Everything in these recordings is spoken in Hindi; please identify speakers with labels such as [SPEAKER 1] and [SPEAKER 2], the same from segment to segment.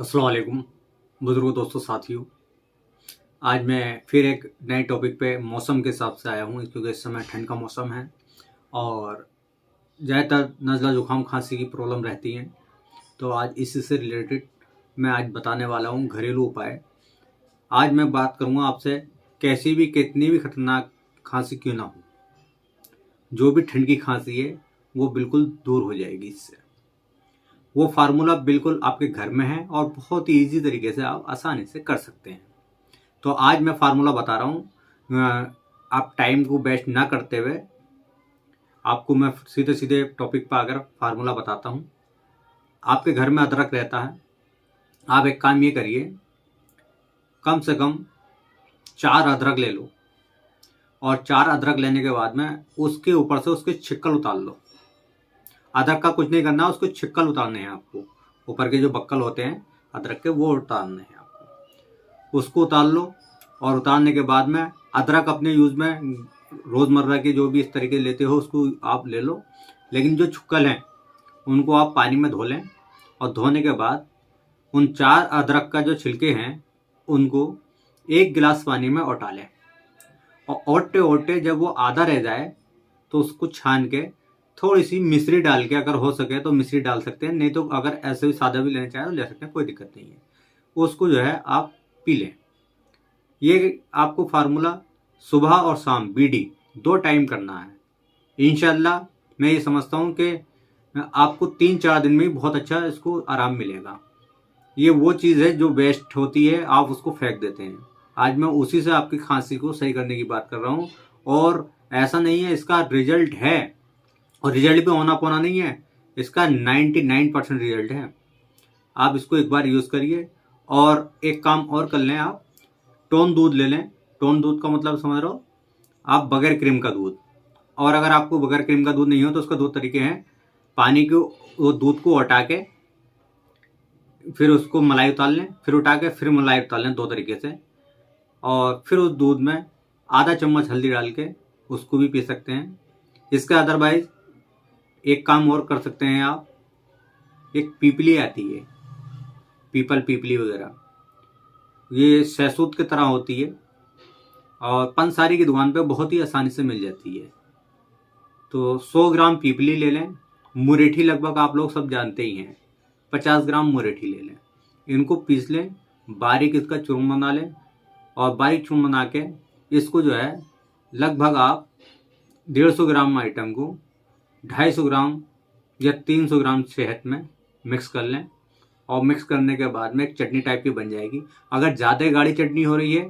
[SPEAKER 1] अस्सलाम वालेकुम बुजुर्गों, दोस्तों, साथियों। आज मैं फिर एक नए टॉपिक पे मौसम के हिसाब से आया हूँ, क्योंकि इस समय ठंड का मौसम है और ज़्यादातर नज़ला ज़ुकाम खांसी की प्रॉब्लम रहती हैं। तो आज इसी से रिलेटेड मैं आज बताने वाला हूँ घरेलू उपाय। आज मैं बात करूँगा आपसे, कैसी भी कितनी भी खतरनाक खांसी क्यों ना हो, जो भी ठंड की खांसी है वो बिल्कुल दूर हो जाएगी इससे। वो फार्मूला बिल्कुल आपके घर में है और बहुत ही ईजी तरीके से आप आसानी से कर सकते हैं। तो आज मैं फार्मूला बता रहा हूँ। आप टाइम को वेस्ट ना करते हुए आपको मैं सीधे सीधे टॉपिक पर आकर फार्मूला बताता हूँ। आपके घर में अदरक रहता है, आप एक काम ये करिए, कम से कम 4 अदरक ले लो और 4 अदरक लेने के बाद में उसके ऊपर से उसके छिक्कल उतार लो। अदरक का कुछ नहीं करना, उसके छिक्कल उतारने हैं आपको। ऊपर के जो बक्कल होते हैं अदरक के वो उतारने हैं आपको। उसको उतार लो और उतारने के बाद में अदरक अपने यूज़ में रोज़मर्रा के जो भी इस तरीके लेते हो उसको आप ले लो, लेकिन जो छुक्कल हैं उनको आप पानी में धो लें और धोने के बाद उन 4 अदरक का जो छिलके हैं उनको 1 गिलास पानी में औटा लें और औटते औटते जब वो आधा रह जाए तो उसको छान के थोड़ी सी मिश्री डाल के, अगर हो सके तो मिश्री डाल सकते हैं, नहीं तो अगर ऐसे भी सादा भी लेना चाहें तो ले सकते हैं, कोई दिक्कत नहीं है। उसको जो है आप पी लें। ये आपको फार्मूला सुबह और शाम बीडी 2 टाइम करना है। इंशाल्लाह मैं ये समझता हूँ कि आपको 3-4 दिन में बहुत अच्छा इसको आराम मिलेगा। ये वो चीज़ है जो वेस्ट होती है, आप उसको फेंक देते हैं। आज मैं उसी से आपकी खांसी को सही करने की बात कर रहा हूँ। और ऐसा नहीं है, इसका रिजल्ट है और रिजल्ट भी होना पोना नहीं है, इसका 99% रिजल्ट है। आप इसको एक बार यूज़ करिए। और एक काम और कर लें, आप टोन दूध ले लें। टोन दूध का मतलब समझ रहे हो आप, बगैर क्रीम का दूध। और अगर आपको बगैर क्रीम का दूध नहीं हो तो उसका 2 तरीके हैं। पानी को, वो दूध को उटा के फिर उसको मलाई उतार लें, फिर उठा के फिर मलाई उतार लें, 2 तरीके से। और फिर उस दूध में आधा चम्मच हल्दी डाल के उसको भी पी सकते हैं। इसके अदरवाइज एक काम और कर सकते हैं आप, एक पीपली आती है, पीपली वगैरह, ये सहसूत की तरह होती है और पंसारी की दुकान पे बहुत ही आसानी से मिल जाती है। तो 100 ग्राम पीपली ले लें। मुरेठी लगभग आप लोग सब जानते ही हैं, 50 ग्राम मुरेठी ले लें। इनको पीस लें, बारीक इसका चूरमा बना लें और बारीक चूरमा बना के इसको जो है लगभग आप 150 ग्राम आइटम को 250 ग्राम या 300 ग्राम शहद में मिक्स कर लें। और मिक्स करने के बाद में एक चटनी टाइप की बन जाएगी। अगर ज़्यादा गाढ़ी चटनी हो रही है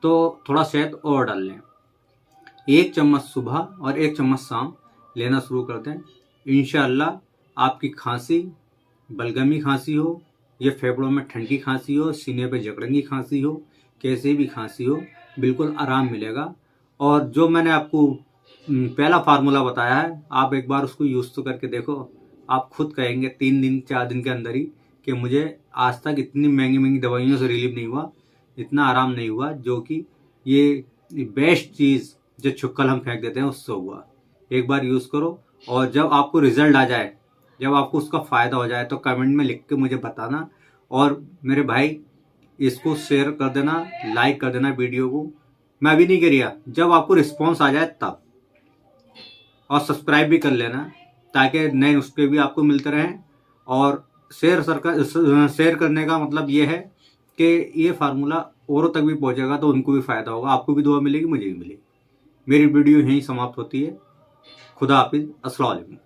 [SPEAKER 1] तो थोड़ा शहद और डाल लें। 1 चम्मच सुबह और 1 चम्मच शाम लेना शुरू कर दें। इंशाअल्लाह आपकी खांसी, बलगमी खांसी हो, ये फेफड़ों में ठंड की खांसी हो, सीने पे जकड़न की खांसी हो, कैसे भी खांसी हो, बिल्कुल आराम मिलेगा। और जो मैंने आपको पहला फार्मूला बताया है, आप एक बार उसको यूज़ तो करके देखो। आप खुद कहेंगे 3 दिन 4 दिन के अंदर ही कि मुझे आज तक इतनी महंगी महंगी दवाइयों से रिलीफ नहीं हुआ, इतना आराम नहीं हुआ, जो कि ये बेस्ट चीज़ जो छुक्कल हम फेंक देते हैं उससे हुआ। एक बार यूज़ करो और जब आपको रिजल्ट आ जाए, जब आपको उसका फ़ायदा हो जाए तो कमेंट में लिख के मुझे बताना। और मेरे भाई इसको शेयर कर देना, लाइक कर देना वीडियो को। मैं अभी नहीं करिए, जब आपको रिस्पॉन्स आ जाए तब। और सब्सक्राइब भी कर लेना ताकि नए नुस्खे भी आपको मिलते रहें। और शेयर करने का मतलब ये है कि ये फार्मूला औरों तक भी पहुंचेगा तो उनको भी फ़ायदा होगा, आपको भी दुआ मिलेगी, मुझे भी मिलेगी। मेरी वीडियो यहीं समाप्त होती है। खुदा हाफिज़। अस्सलाम वालेकुम।